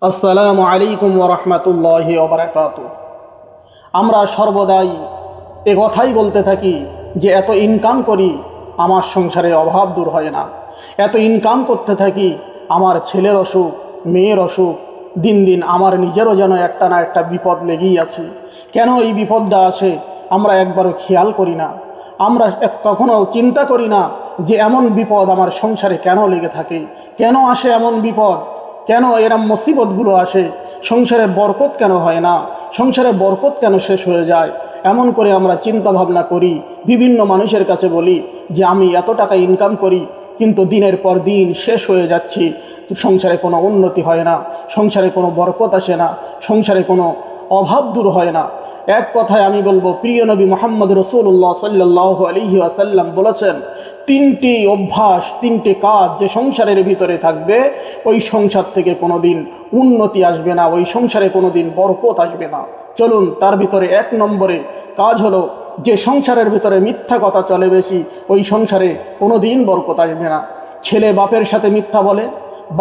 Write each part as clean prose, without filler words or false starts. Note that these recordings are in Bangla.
আসসালামু আলাইকুম ওয়া রাহমাতুল্লাহি ওয়া বারাকাতুহু। আমরা সর্বদাই এ কথাই বলতে থাকি যে এত ইনকাম করি আমার সংসারে অভাব দূর হয় না, এত ইনকাম করতে থাকি আমার ছেলের অসুখ, মেয়ের অসুখ, দিন দিন আমার নিজেরও যেন একটা না একটা বিপদ লেগেই আছে। কেন এই বিপদটা আসে আমরা একবারও খেয়াল করি না। আমরা কখনো চিন্তা করি না যে এমন বিপদ আমার সংসারে কেন লেগে থাকে, কেন আসে এমন বিপদ, কেন এরম মুসিবতগুলো আসে, সংসারে বরকত কেন হয় না, সংসারে বরকত কেন শেষ হয়ে যায়। এমন করে আমরা চিন্তা ভাবনা করি, বিভিন্ন মানুষের কাছে বলি যে আমি এত টাকা ইনকাম করি কিন্তু দিনের পর দিন শেষ হয়ে যাচ্ছি, সংসারে কোনো উন্নতি হয় না, সংসারে কোনো বরকত আসে না, সংসারে কোনো অভাব দূর হয় না। এক কথায় আমি বলবো, প্রিয় নবী মুহাম্মদ রাসূলুল্লাহ সাল্লাল্লাহু আলাইহি ওয়াসাল্লাম বলেছেন, তিনটি অভ্যাস, তিনটি কাজ যে সংসারের ভিতরে থাকবে ওই সংসার থেকে কোনোদিন উন্নতি আসবে না, ওই সংসারে কোনোদিন বরকত আসবে না। চলুন, তার ভিতরে এক নম্বরে কাজ হলো যে সংসারের ভিতরে মিথ্যা কথা চলে বেশি, ওই সংসারে কোনোদিন বরকত আসবে না। ছেলে বাপের সাথে মিথ্যা বলে,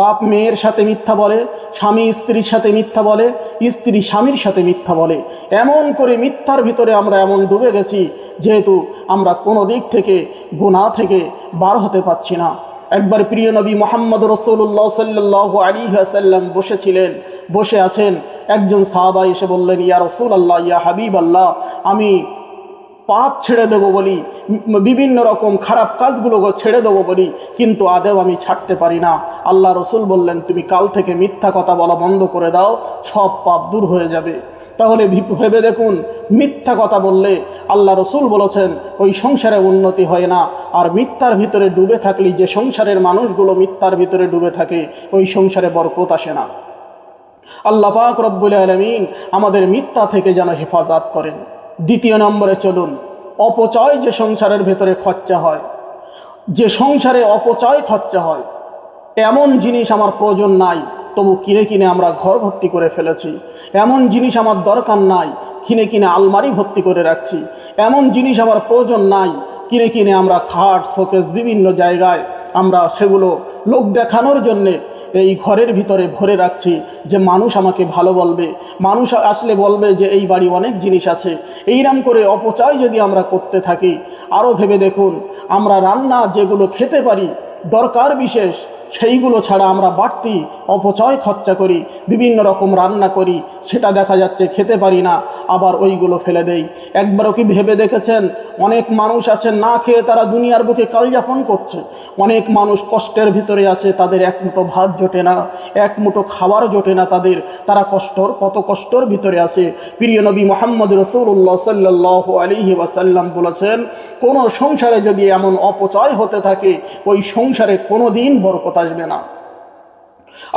বাপ মেয়ের সাথে মিথ্যা বলে, স্বামী স্ত্রীর সাথে মিথ্যা বলে, স্ত্রী স্বামীর সাথে মিথ্যা বলে। এমন করে মিথ্যার ভিতরে আমরা এমন ডুবে গেছি যেহেতু আমরা কোনো দিক থেকে গুনাহ থেকে বার হতে পারছি না। একবার প্রিয় নবী মুহাম্মদ রাসূলুল্লাহ সাল্লাল্লাহু আলাইহি ওয়াসাল্লাম বসে আছেন, একজন সাহাবা এসে বললেন, ইয়া রাসূলুল্লাহ, ইয়া হাবিবাল্লাহ, আমি পাপ ছেড়ে দেবো বলি, বিভিন্ন রকম খারাপ কাজগুলো ছেড়ে দেবো বলি, কিন্তু আদেও আমি ছাড়তে পারি না। আল্লাহ রসুল বললেন, তুমি কাল থেকে মিথ্যা কথা বলা বন্ধ করে দাও, সব পাপ দূর হয়ে যাবে। তাহলে ভেবে দেখুন, মিথ্যা কথা বললে আল্লাহ রসুল বলেছেন ওই সংসারে উন্নতি হয় না। আর মিথ্যার ভিতরে ডুবে থাকলে, যে সংসারের মানুষগুলো মিথ্যার ভিতরে ডুবে থাকে, ওই সংসারে বরকত আসে না। আল্লাহ পাক রব্বুল আলামিন আমাদের মিথ্যা থেকে যেন হেফাজত করেন। দ্বিতীয় নম্বরে চলুন, অপচয় যে সংসারের ভেতরে খরচা হয়, যে সংসারে অপচয় খরচা হয়, এমন জিনিস আমার প্রয়োজন নাই তবু কিনে কিনে আমরা ঘর ভর্তি করে ফেলেছি, এমন জিনিস আমার দরকার নাই কিনে কিনে আলমারি ভর্তি করে রাখছি, এমন জিনিস আমার প্রয়োজন নাই কিনে কিনে আমরা খাট শোকেস বিভিন্ন জায়গায় আমরা সেগুলো লোক দেখানোর জন্যে এই ঘরের ভিতরে ভরে রাখছি, যে মানুষ আমাকে ভালো বলবে, মানুষ আসলে বলবে যে এই বাড়ি অনেক জিনিস আছে। এইরকম করে অপচয় যদি আমরা করতে থাকি, আরও ভেবে দেখুন, আমরা রান্না যেগুলো খেতে পারি দরকার বিশেষ, সেইগুলো ছাড়া আমরা বাড়তি অপচয় খরচা করি, বিভিন্ন রকম রান্না করি, সেটা দেখা যাচ্ছে খেতে পারি না, আবার ওইগুলো ফেলে দেই। একবারও কি ভেবে দেখেছেন, অনেক মানুষ আছেন না খেয়ে তারা দুনিয়ার বুকে কালযাপন করছে, অনেক মানুষ কষ্টের ভিতরে আছে, তাদের এক মুঠো ভাত জোটে না, এক মুঠো খাবার জোটে না তাদের, তারা কত কষ্টর ভিতরে আছে। প্রিয় নবী মুহাম্মদ রাসূলুল্লাহ সাল্লাল্লাহু আলাইহি ওয়াসাল্লাম বলেছেন, কোনো সংসারে যদি এমন অপচয় হতে থাকে, ওই সংসারে কোনোদিন বরকত আসবে না।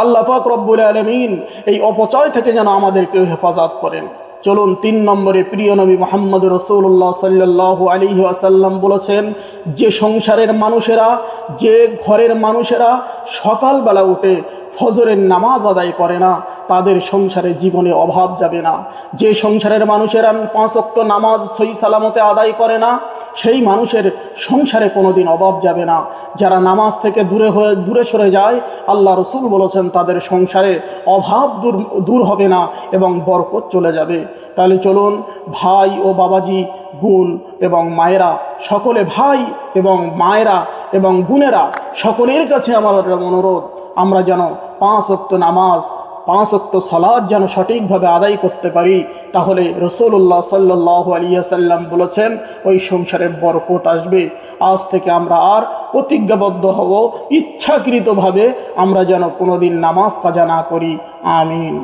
আল্লাহ পাক রব্বুল আলামিন এই অপচয় থেকে যেন আমাদেরকে হেফাজত করেন। চলুন, তিন নম্বরে প্রিয় নবী মুহাম্মদ রাসূলুল্লাহ সাল্লাল্লাহু আলাইহি ওয়াসাল্লাম বলেছেন, যে সংসারের মানুষেরা, যে ঘরের মানুষেরা সকালবেলা উঠে ফজরের নামাজ আদায় করে না, তাদের সংসারে জীবনে অভাব যাবে না। যে সংসারের মানুষেরা 5 ওয়াক্ত নামাজ সহি সালামতে আদায় করে না, সেই মানুষের সংসারে কোনোদিন অভাব যাবে না। যারা নামাজ থেকে দূরে সরে যায়, আল্লাহ রসুল বলেছেন তাদের সংসারে অভাব দূর হবে না এবং বরকত চলে যাবে। তাহলে চলুন, ভাই ও বাবাজি, বোন এবং মায়েরা, সকলে ভাই এবং মায়েরা এবং বোনেরা, সকলের কাছে আমার অনুরোধ, আমরা যেন 5 ওয়াক্ত নামাজ, 5 ওয়াক্ত সালাত যেন সঠিকভাবে আদায় করতে পারি। তাহলে রাসূলুল্লাহ সাল্লাল্লাহু আলাইহি ওয়াসাল্লাম বলেছেন ওই সংসারে বরকত আসবে। আজ থেকে আমরা আর প্রতিজ্ঞাবদ্ধ হব, ইচ্ছাকৃতভাবে আমরা যেন কোনোদিন নামাজ কাজা না করি। আমিন।